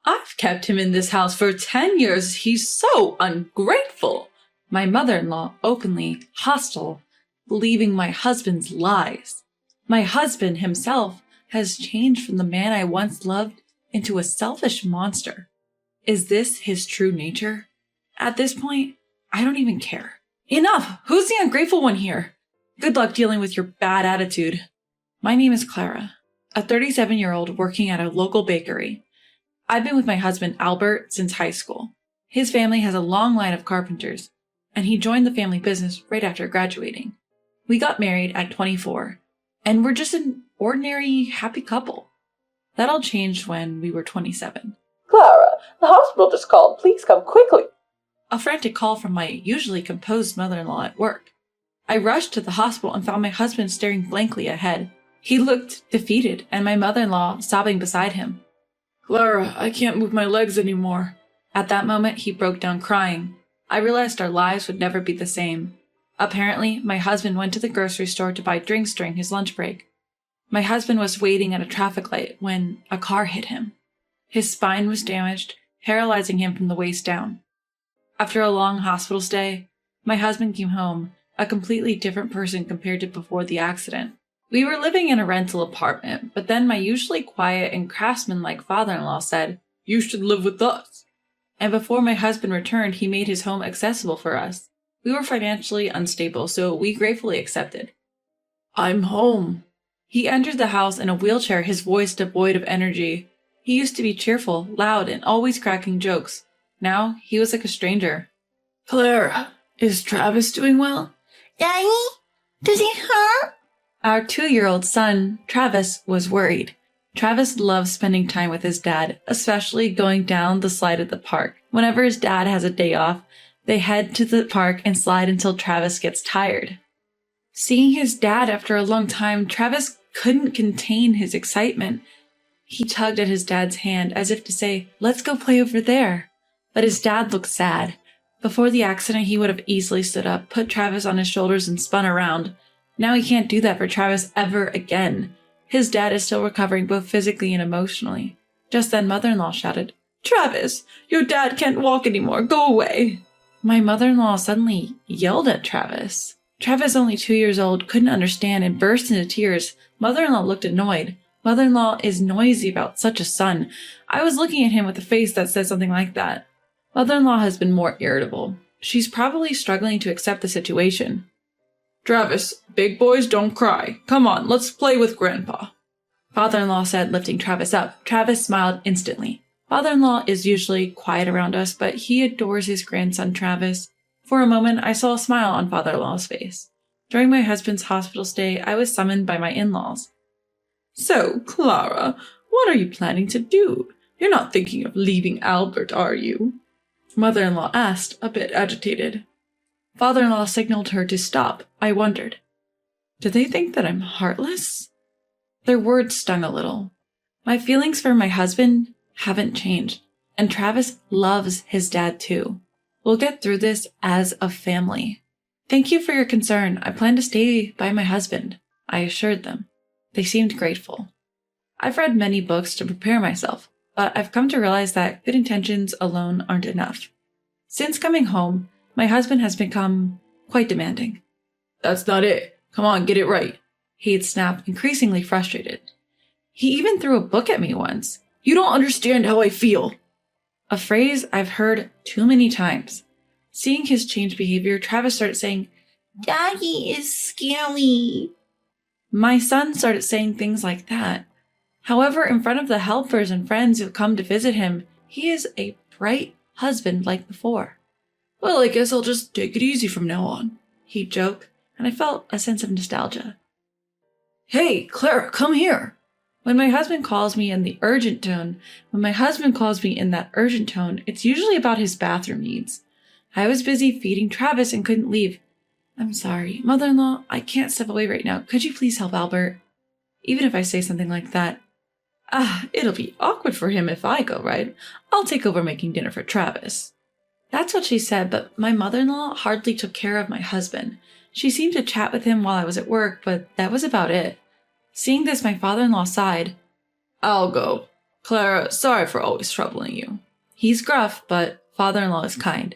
I've kept him in this house for 10 years. He's so ungrateful. My mother-in-law openly hostile, believing my husband's lies. My husband himself has changed from the man I once loved into a selfish monster. Is this his true nature? At this point, I don't even care. Enough! Who's the ungrateful one here? Good luck dealing with your bad attitude. My name is Clara, a 37-year-old working at a local bakery. I've been with my husband, Albert, since high school. His family has a long line of carpenters, and he joined the family business right after graduating. We got married at 24, and we're just an ordinary, happy couple. That all changed when we were 27. Clara, the hospital just called. Please come quickly. A frantic call from my usually composed mother-in-law at work. I rushed to the hospital and found my husband staring blankly ahead. He looked defeated, and my mother-in-law sobbing beside him. Clara, I can't move my legs anymore. At that moment, he broke down crying. I realized our lives would never be the same. Apparently, my husband went to the grocery store to buy drinks during his lunch break. My husband was waiting at a traffic light when a car hit him. His spine was damaged, paralyzing him from the waist down. After a long hospital stay, my husband came home, a completely different person compared to before the accident. We were living in a rental apartment, but then my usually quiet and craftsman-like father-in-law said, "You should live with us." And before my husband returned, he made his home accessible for us. We were financially unstable, so we gratefully accepted. "I'm home." He entered the house in a wheelchair, his voice devoid of energy. He used to be cheerful, loud, and always cracking jokes. Now, he was like a stranger. "Clara, is Travis doing well?" Daddy, does he hurt? Our 2-year-old son, Travis, was worried. Travis loves spending time with his dad, especially going down the slide at the park. Whenever his dad has a day off, they head to the park and slide until Travis gets tired. Seeing his dad after a long time, Travis couldn't contain his excitement. He tugged at his dad's hand as if to say, "Let's go play over there." But his dad looked sad. Before the accident, he would have easily stood up, put Travis on his shoulders, and spun around. Now he can't do that for Travis ever again. His dad is still recovering both physically and emotionally. Just then, mother-in-law shouted, "Travis, your dad can't walk anymore. Go away." My mother-in-law suddenly yelled at Travis. Travis, only 2 years old, couldn't understand and burst into tears. Mother-in-law looked annoyed. Mother-in-law is noisy about such a son. I was looking at him with a face that said something like that. Mother-in-law has been more irritable. She's probably struggling to accept the situation. "Travis, big boys don't cry. Come on, let's play with Grandpa," Father-in-law said, lifting Travis up. Travis smiled instantly. Father-in-law is usually quiet around us, but he adores his grandson Travis. For a moment, I saw a smile on Father-in-law's face. During my husband's hospital stay, I was summoned by my in-laws. "So, Clara, what are you planning to do? You're not thinking of leaving Albert, are you?" Mother-in-law asked, a bit agitated. Father-in-law signaled her to stop. I wondered, do they think that I'm heartless? Their words stung a little. My feelings for my husband haven't changed, and Travis loves his dad too. We'll get through this as a family. Thank you for your concern. I plan to stay by my husband, I assured them. They seemed grateful. I've read many books to prepare myself, but I've come to realize that good intentions alone aren't enough. Since coming home, my husband has become quite demanding. "That's not it. Come on, get it right," he'd snap, increasingly frustrated. He even threw a book at me once. "You don't understand how I feel." A phrase I've heard too many times. Seeing his changed behavior, Travis started saying, Daddy is scary. My son started saying things like that. However, in front of the helpers and friends who come to visit him, he is a bright husband like before. "Well, I guess I'll just take it easy from now on," he'd joke, and I felt a sense of nostalgia. "Hey, Clara, come here." When my husband calls me in that urgent tone, it's usually about his bathroom needs. I was busy feeding Travis and couldn't leave. "I'm sorry, mother-in-law, I can't step away right now. Could you please help Albert?" Even if I say something like that, it'll be awkward for him if I go, right? I'll take over making dinner for Travis. That's what she said, but my mother-in-law hardly took care of my husband. She seemed to chat with him while I was at work, but that was about it. Seeing this, my father-in-law sighed. "I'll go. Clara, sorry for always troubling you. He's gruff, but father-in-law is kind.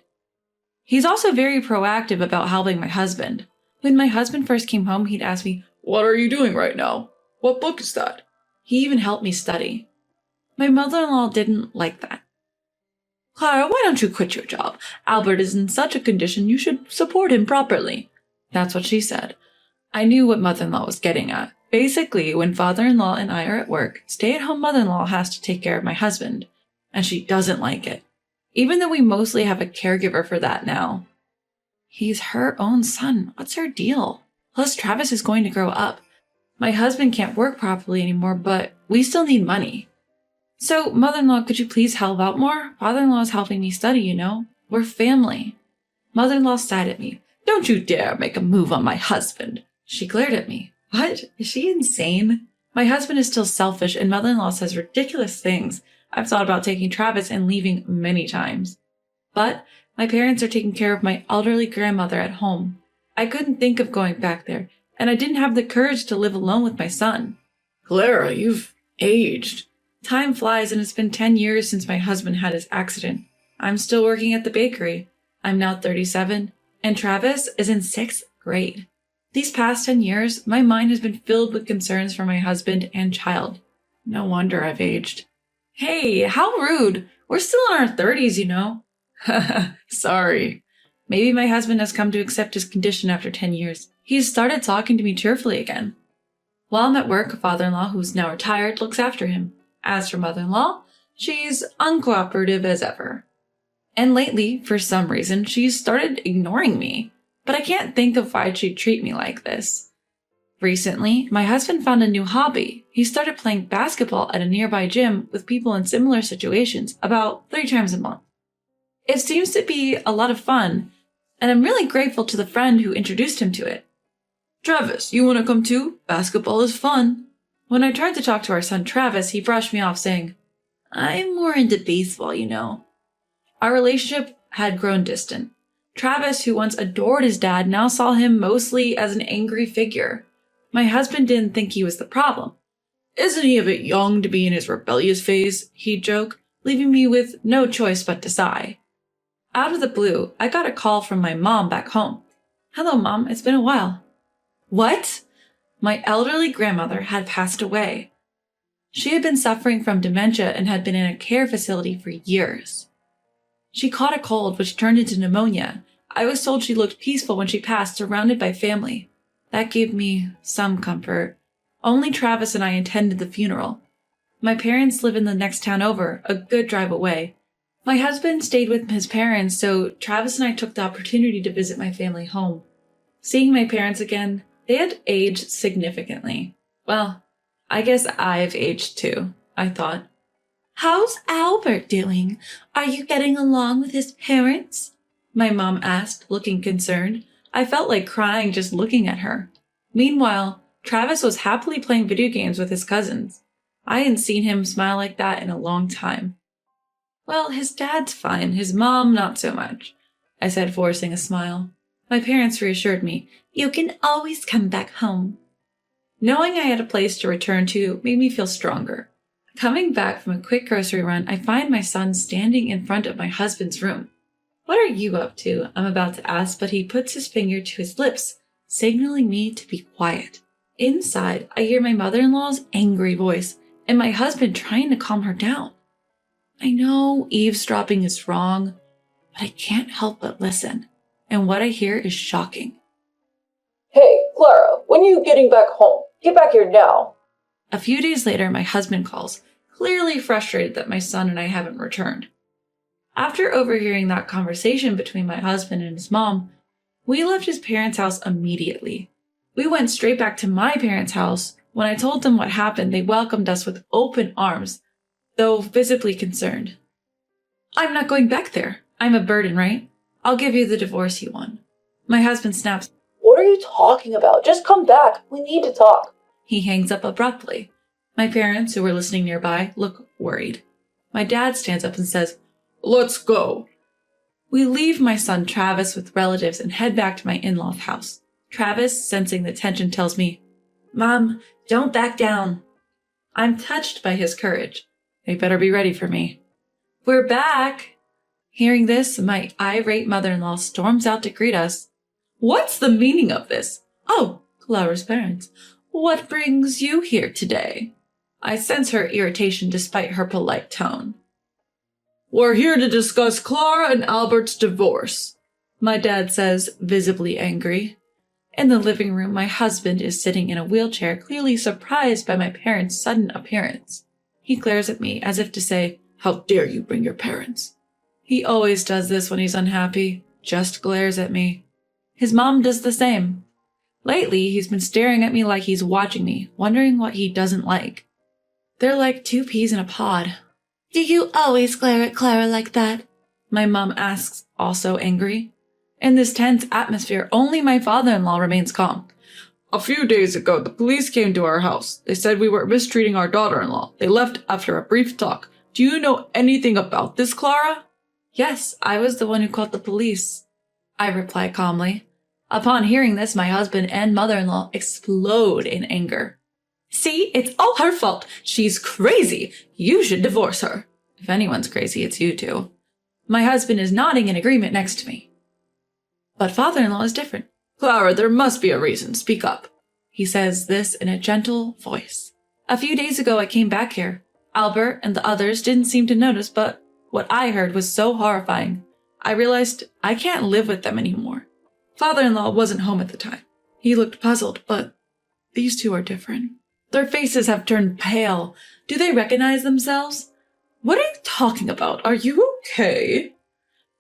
He's also very proactive about helping my husband. When my husband first came home, he'd ask me, "What are you doing right now? What book is that?" He even helped me study. My mother-in-law didn't like that. "Clara, why don't you quit your job? Albert is in such a condition you should support him properly." That's what she said. I knew what mother-in-law was getting at. Basically, when father-in-law and I are at work, stay-at-home mother-in-law has to take care of my husband. And she doesn't like it. Even though we mostly have a caregiver for that now. He's her own son. What's her deal? Plus, Travis is going to grow up. My husband can't work properly anymore, but we still need money. So, mother-in-law, could you please help out more? Father-in-law is helping me study, you know? We're family. Mother-in-law sighed at me. "Don't you dare make a move on my husband." She glared at me. What? Is she insane? My husband is still selfish, and mother-in-law says ridiculous things. I've thought about taking Travis and leaving many times. But my parents are taking care of my elderly grandmother at home. I couldn't think of going back there, and I didn't have the courage to live alone with my son. Clara, you've aged. Time flies, and it's been 10 years since my husband had his accident. I'm still working at the bakery. I'm now 37, and Travis is in 6th grade. These past 10 years, my mind has been filled with concerns for my husband and child. No wonder I've aged. Hey, how rude. We're still in our 30s, you know. Sorry. Maybe my husband has come to accept his condition after 10 years. He's started talking to me cheerfully again. While I'm at work, father-in-law, who's now retired, looks after him. As for mother-in-law, she's uncooperative as ever. And lately, for some reason, she's started ignoring me. But I can't think of why she'd treat me like this. Recently, my husband found a new hobby. He started playing basketball at a nearby gym with people in similar situations about 3 times a month. It seems to be a lot of fun, and I'm really grateful to the friend who introduced him to it. "Travis, you want to come too? Basketball is fun." When I tried to talk to our son Travis, he brushed me off saying, "I'm more into baseball, you know." Our relationship had grown distant. Travis, who once adored his dad, now saw him mostly as an angry figure. My husband didn't think he was the problem. "Isn't he a bit young to be in his rebellious phase?" he'd joke, leaving me with no choice but to sigh. Out of the blue, I got a call from my mom back home. "Hello, Mom, it's been a while." What? My elderly grandmother had passed away. She had been suffering from dementia and had been in a care facility for years. She caught a cold, which turned into pneumonia. I was told she looked peaceful when she passed, surrounded by family. That gave me some comfort. Only Travis and I attended the funeral. My parents live in the next town over, a good drive away. My husband stayed with his parents, so Travis and I took the opportunity to visit my family home. Seeing my parents again, they had aged significantly. Well, I guess I've aged too, I thought. How's Albert doing? Are you getting along with his parents? My mom asked, looking concerned. I felt like crying just looking at her. Meanwhile, Travis was happily playing video games with his cousins. I hadn't seen him smile like that in a long time. Well, his dad's fine, his mom not so much, I said, forcing a smile. My parents reassured me. You can always come back home. Knowing I had a place to return to made me feel stronger. Coming back from a quick grocery run, I find my son standing in front of my husband's room. "What are you up to?" I'm about to ask, but he puts his finger to his lips, signaling me to be quiet. Inside, I hear my mother-in-law's angry voice and my husband trying to calm her down. I know eavesdropping is wrong, but I can't help but listen, and what I hear is shocking. "Hey, Clara, when are you getting back home? Get back here now." A few days later, my husband calls, clearly frustrated that my son and I haven't returned. After overhearing that conversation between my husband and his mom, we left his parents' house immediately. We went straight back to my parents' house. When I told them what happened, they welcomed us with open arms, though visibly concerned. "I'm not going back there. I'm a burden, right? I'll give you the divorce you want." My husband snaps, "What are you talking about? Just come back. We need to talk." He hangs up abruptly. My parents, who were listening nearby, look worried. My dad stands up and says, "Let's go." We leave my son Travis with relatives and head back to my in-law's house. Travis, sensing the tension, tells me, "Mom, don't back down." I'm touched by his courage. They better be ready for me. We're back! Hearing this, my irate mother-in-law storms out to greet us. What's the meaning of this? Oh, Clara's parents. What brings you here today? I sense her irritation despite her polite tone. We're here to discuss Clara and Albert's divorce, my dad says, visibly angry. In the living room, my husband is sitting in a wheelchair, clearly surprised by my parents' sudden appearance. He glares at me as if to say, "How dare you bring your parents?" He always does this when he's unhappy, just glares at me. His mom does the same. Lately, he's been staring at me like he's watching me, wondering what he doesn't like. They're like two peas in a pod. Do you always glare at Clara like that? My mom asks, also angry. In this tense atmosphere, only my father-in-law remains calm. A few days ago, the police came to our house. They said we were mistreating our daughter-in-law. They left after a brief talk. Do you know anything about this, Clara? Yes, I was the one who called the police, I reply calmly. Upon hearing this, my husband and mother-in-law explode in anger. See, it's all her fault. She's crazy. You should divorce her. If anyone's crazy, it's you two. My husband is nodding in agreement next to me. But father-in-law is different. Clara, there must be a reason. Speak up. He says this in a gentle voice. A few days ago, I came back here. Albert and the others didn't seem to notice, but what I heard was so horrifying. I realized I can't live with them anymore. Father-in-law wasn't home at the time. He looked puzzled, but these two are different. Their faces have turned pale. Do they recognize themselves? What are you talking about? Are you okay?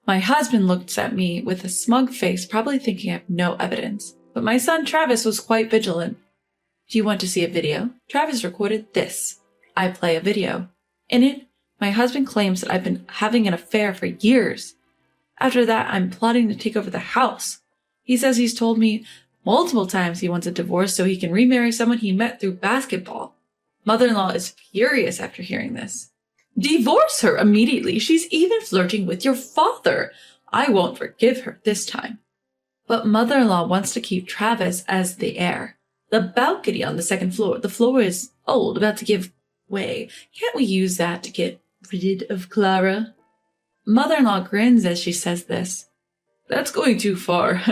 My husband looks at me with a smug face, probably thinking I have no evidence. But my son Travis was quite vigilant. Do you want to see a video? Travis recorded this. I play a video. In it, my husband claims that I've been having an affair for years. After that, I'm plotting to take over the house. He says he's told me multiple times he wants a divorce so he can remarry someone he met through basketball. Mother-in-law is furious after hearing this. Divorce her immediately. She's even flirting with your father. I won't forgive her this time. But mother-in-law wants to keep Travis as the heir. The balcony on the second floor. The floor is old, about to give way. Can't we use that to get rid of Clara? Mother-in-law grins as she says this. That's going too far.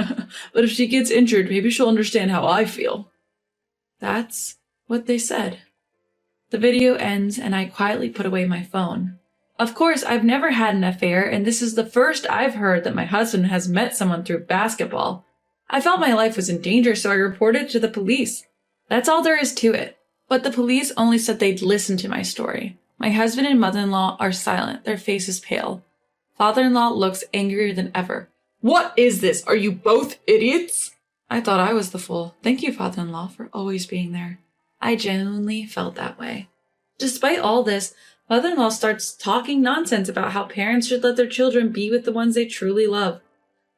But if she gets injured, maybe she'll understand how I feel. That's what they said. The video ends and I quietly put away my phone. Of course, I've never had an affair, and this is the first I've heard that my husband has met someone through basketball. I felt my life was in danger, so I reported to the police. That's all there is to it. But the police only said they'd listen to my story. My husband and mother-in-law are silent, their faces pale. Father-in-law looks angrier than ever. What is this? Are you both idiots? I thought I was the fool. Thank you, father-in-law, for always being there. I genuinely felt that way. Despite all this, mother-in-law starts talking nonsense about how parents should let their children be with the ones they truly love.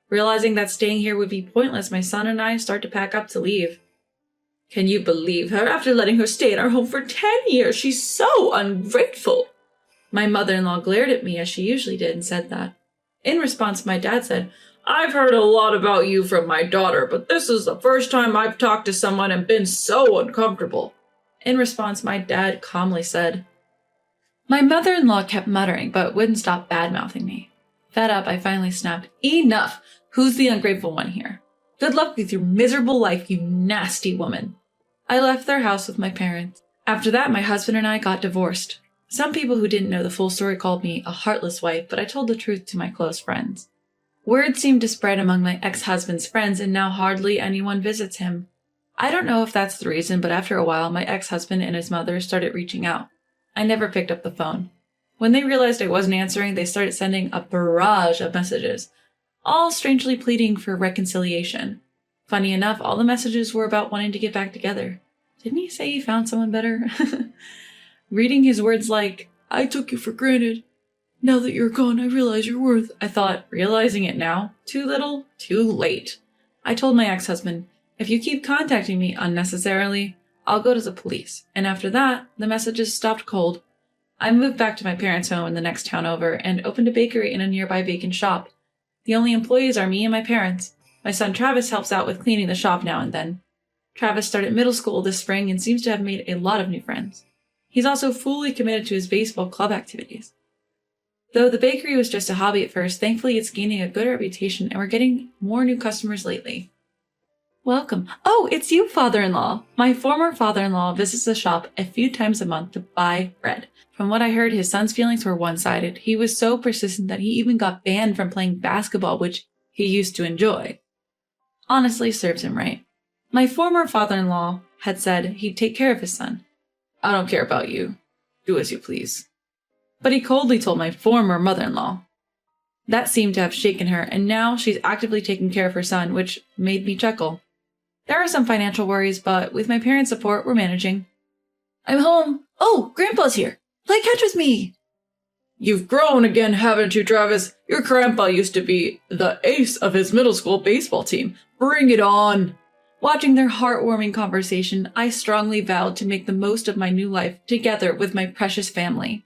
Realizing that staying here would be pointless, my son and I start to pack up to leave. Can you believe her? After letting her stay in our home for 10 years, she's so ungrateful. My mother-in-law glared at me as she usually did and said that. In response, my dad said, I've heard a lot about you from my daughter, but this is the first time I've talked to someone and been so uncomfortable. In response, my dad calmly said, My mother-in-law kept muttering, but wouldn't stop bad-mouthing me. Fed up, I finally snapped, Enough! Who's the ungrateful one here? Good luck with your miserable life, you nasty woman. I left their house with my parents. After that, my husband and I got divorced. Some people who didn't know the full story called me a heartless wife, but I told the truth to my close friends. Word seemed to spread among my ex-husband's friends, and now hardly anyone visits him. I don't know if that's the reason, but after a while, my ex-husband and his mother started reaching out. I never picked up the phone. When they realized I wasn't answering, they started sending a barrage of messages, all strangely pleading for reconciliation. Funny enough, all the messages were about wanting to get back together. Didn't he say he found someone better? Reading his words like, I took you for granted. Now that you're gone, I realize your worth. I thought, realizing it now? Too little, too late. I told my ex-husband, if you keep contacting me unnecessarily, I'll go to the police. And after that, the messages stopped cold. I moved back to my parents' home in the next town over and opened a bakery in a nearby vacant shop. The only employees are me and my parents. My son Travis helps out with cleaning the shop now and then. Travis started middle school this spring and seems to have made a lot of new friends. He's also fully committed to his baseball club activities. Though the bakery was just a hobby at first, thankfully it's gaining a good reputation and we're getting more new customers lately. Welcome. Oh, it's you, father-in-law. My former father-in-law visits the shop a few times a month to buy bread. From what I heard, his son's feelings were one-sided. He was so persistent that he even got banned from playing basketball, which he used to enjoy. Honestly, serves him right. My former father-in-law had said he'd take care of his son. I don't care about you. Do as you please. But he coldly told my former mother-in-law. That seemed to have shaken her, and now she's actively taking care of her son, which made me chuckle. There are some financial worries, but with my parents' support, we're managing. I'm home. Oh, Grandpa's here. Play catch with me. You've grown again, haven't you, Travis? Your grandpa used to be the ace of his middle school baseball team. Bring it on. Watching their heartwarming conversation, I strongly vowed to make the most of my new life together with my precious family.